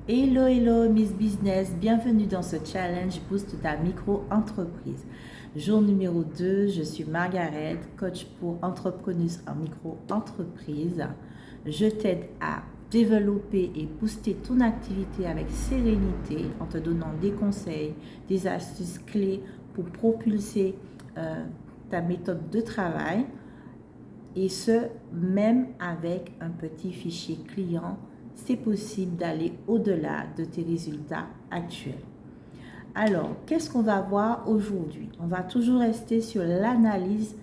Hello, hello, Miss Business, bienvenue dans ce challenge Boost ta micro-entreprise. Jour numéro 2, je suis Margaret, coach pour entrepreneurs en micro-entreprise. Je t'aide à développer et booster ton activité avec sérénité en te donnant des conseils, des astuces clés pour propulser ta méthode de travail et ce, même avec un petit fichier client. C'est possible d'aller au-delà de tes résultats actuels. Alors, qu'est-ce qu'on va voir aujourd'hui? On va toujours rester sur l'analyse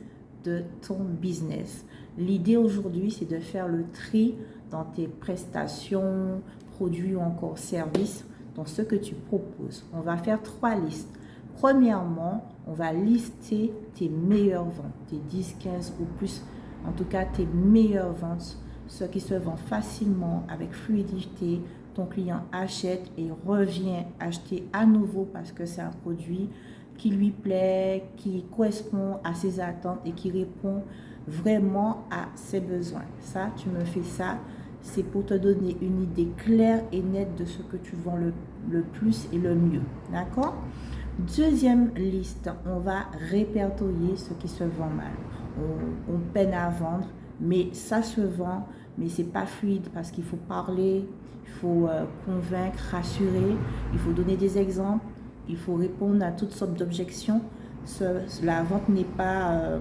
de ton business. L'idée aujourd'hui, c'est de faire le tri dans tes prestations, produits ou encore services, dans ce que tu proposes. On va faire 3 listes. Premièrement, on va lister tes meilleures ventes, tes 10, 15 ou plus, en tout cas tes meilleures ventes, ce qui se vend facilement, avec fluidité. Ton client achète et revient acheter à nouveau parce que c'est un produit qui lui plaît, qui correspond à ses attentes et qui répond vraiment à ses besoins. Ça, tu me fais ça, c'est pour te donner une idée claire et nette de ce que tu vends le plus et le mieux. D'accord? Deuxième liste, on va répertorier ce qui se vend mal. On peine à vendre, mais ça se vend, mais c'est pas fluide parce qu'il faut parler, il faut convaincre, rassurer, il faut donner des exemples, il faut répondre à toutes sortes d'objections. La vente n'est pas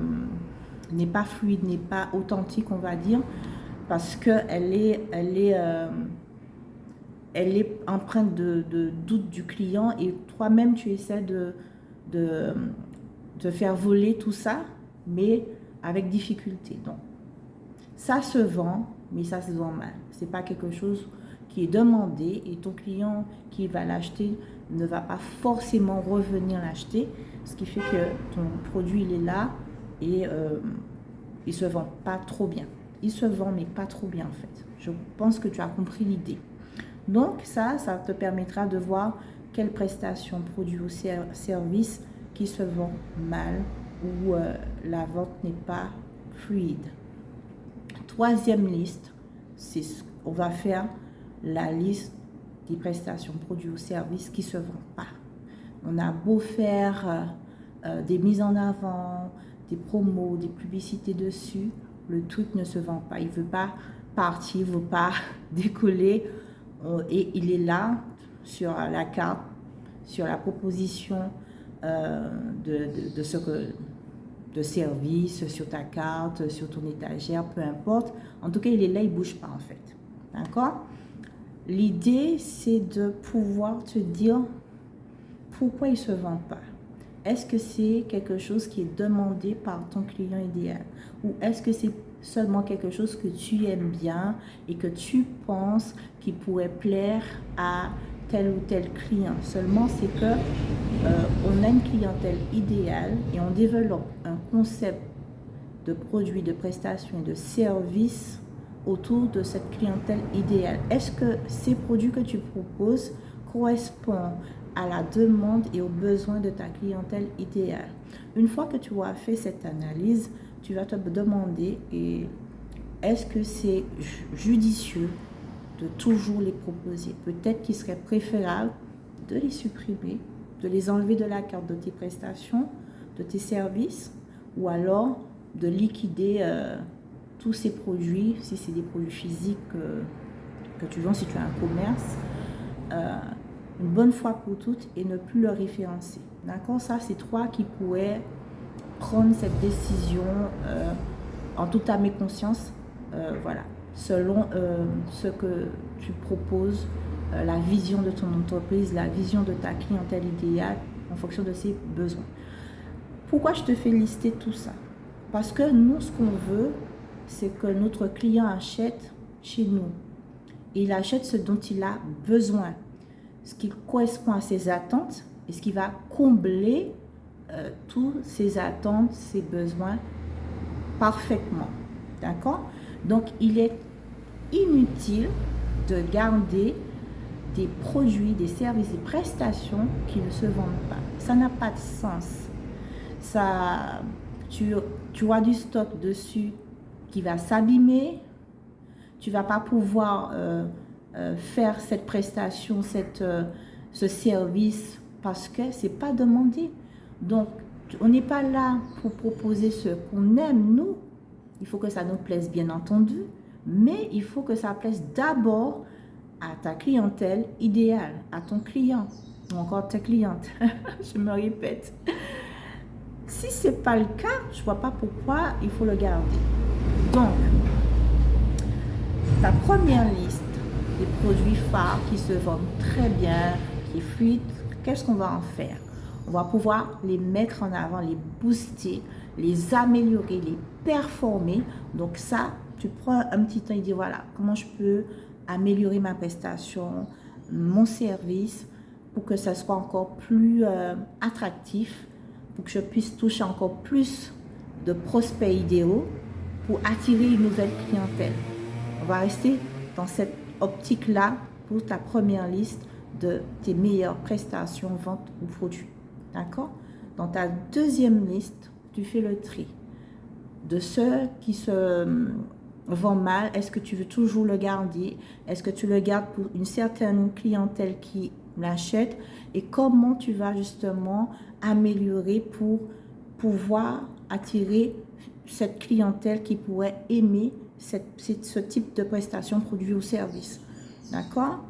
fluide, n'est pas authentique, on va dire, parce qu'elle elle est empreinte de doute du client et toi-même tu essaies de faire voler tout ça, mais avec difficulté. Donc, ça se vend, mais ça se vend mal. Ce n'est pas quelque chose qui est demandé et ton client qui va l'acheter ne va pas forcément revenir l'acheter, ce qui fait que ton produit il est là et il ne se vend pas trop bien. Il se vend, mais pas trop bien en fait. Je pense que tu as compris l'idée. Donc ça te permettra de voir quelles prestations, produits ou services qui se vendent mal ou la vente n'est pas fluide. Troisième liste, on va faire la liste des prestations, produits ou services qui ne se vendent pas. On a beau faire des mises en avant, des promos, des publicités dessus, le truc ne se vend pas. Il ne veut pas partir, il ne veut pas décoller et il est là sur la carte, sur la proposition de ce que de service, sur ta carte, sur ton étagère, peu importe. En tout cas, il est là, il ne bouge pas en fait. D'accord? L'idée, c'est de pouvoir te dire pourquoi il ne se vend pas. Est-ce que c'est quelque chose qui est demandé par ton client idéal? Ou est-ce que c'est seulement quelque chose que tu aimes bien et que tu penses qui pourrait plaire à tel ou tel client? Seulement, c'est que on a une clientèle idéale et on développe un concept de produits, de prestations et de services autour de cette clientèle idéale. Est-ce que ces produits que tu proposes correspondent à la demande et aux besoins de ta clientèle idéale? Une fois que tu auras fait cette analyse, tu vas te demander est-ce que c'est judicieux de toujours les proposer? Peut-être qu'il serait préférable de les supprimer, de les enlever de la carte de tes prestations, de tes services, ou alors de liquider tous ces produits, si c'est des produits physiques que tu vends, si tu as un commerce, une bonne fois pour toutes et ne plus le référencer. D'accord? Ça, c'est toi qui pourrais prendre cette décision en toute âme et conscience, voilà, selon ce que tu proposes, la vision de ton entreprise, la vision de ta clientèle idéale en fonction de ses besoins. Pourquoi je te fais lister tout ça? Parce que nous, ce qu'on veut, c'est que notre client achète chez nous. Et il achète ce dont il a besoin, ce qui correspond à ses attentes et ce qui va combler tous ses attentes, ses besoins parfaitement. D'accord? Donc, il est inutile de garder des produits, des services, des prestations qui ne se vendent pas. Ça n'a pas de sens. Tu as du stock dessus qui va s'abîmer. Tu ne vas pas pouvoir faire cette prestation, ce service, parce que ce n'est pas demandé. Donc, on n'est pas là pour proposer ce qu'on aime, nous. Il faut que ça nous plaise, bien entendu, mais il faut que ça plaise d'abord à ta clientèle idéale, à ton client, ou encore ta cliente. Je me répète. Si ce n'est pas le cas, je ne vois pas pourquoi il faut le garder. Donc, ta première liste des produits phares qui se vendent très bien, qui fuient, qu'est-ce qu'on va en faire? On va pouvoir les mettre en avant, les booster, les améliorer, les performer. Donc ça, tu prends un petit temps et dis voilà, comment je peux améliorer ma prestation, mon service, pour que ça soit encore plus attractif, pour que je puisse toucher encore plus de prospects idéaux, pour attirer une nouvelle clientèle. On va rester dans cette optique-là pour ta première liste de tes meilleures prestations, ventes ou produits. D'accord? Dans ta deuxième liste, tu fais le tri de ceux qui se vendent mal. Est-ce que tu veux toujours le garder? Est-ce que tu le gardes pour une certaine clientèle qui l'achète? Et comment tu vas justement améliorer pour pouvoir attirer cette clientèle qui pourrait aimer ce type de prestation, produit ou service. D'accord?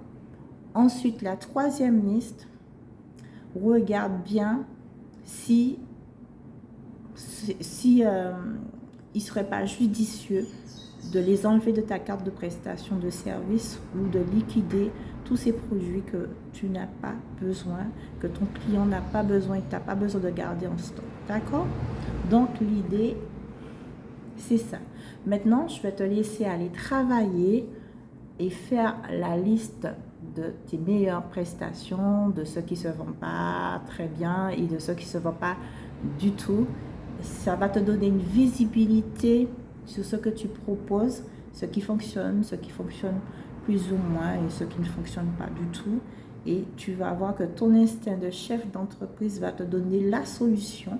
Ensuite, la troisième liste, regarde bien si il ne serait pas judicieux de les enlever de ta carte de prestation de service ou de liquider tous ces produits que tu n'as pas besoin, que ton client n'a pas besoin et que tu n'as pas besoin de garder en stock. D'accord? Donc, l'idée, c'est ça. Maintenant, je vais te laisser aller travailler et faire la liste de tes meilleures prestations, de ceux qui ne se vendent pas très bien et de ceux qui ne se vendent pas du tout. Ça va te donner une visibilité sur ce que tu proposes, ce qui fonctionne plus ou moins et ce qui ne fonctionne pas du tout. Et tu vas voir que ton instinct de chef d'entreprise va te donner la solution.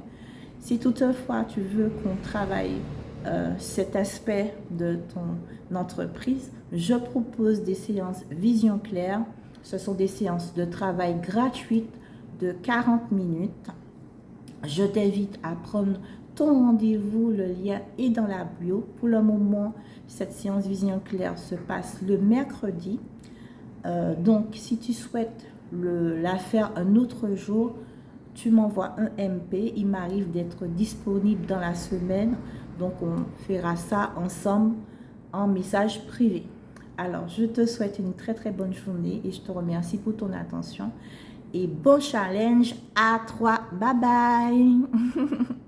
Si toutefois tu veux qu'on travaille cet aspect de ton entreprise, je propose des séances Vision Claire. Ce sont des séances de travail gratuites de 40 minutes. Je t'invite à prendre ton rendez-vous, le lien est dans la bio. Pour le moment, cette séance Vision Claire se passe le mercredi. Donc, si tu souhaites la faire un autre jour, tu m'envoies un MP. Il m'arrive d'être disponible dans la semaine. Donc, on fera ça ensemble en message privé. Alors, je te souhaite une très très bonne journée et je te remercie pour ton attention. Et bon challenge à toi. Bye bye.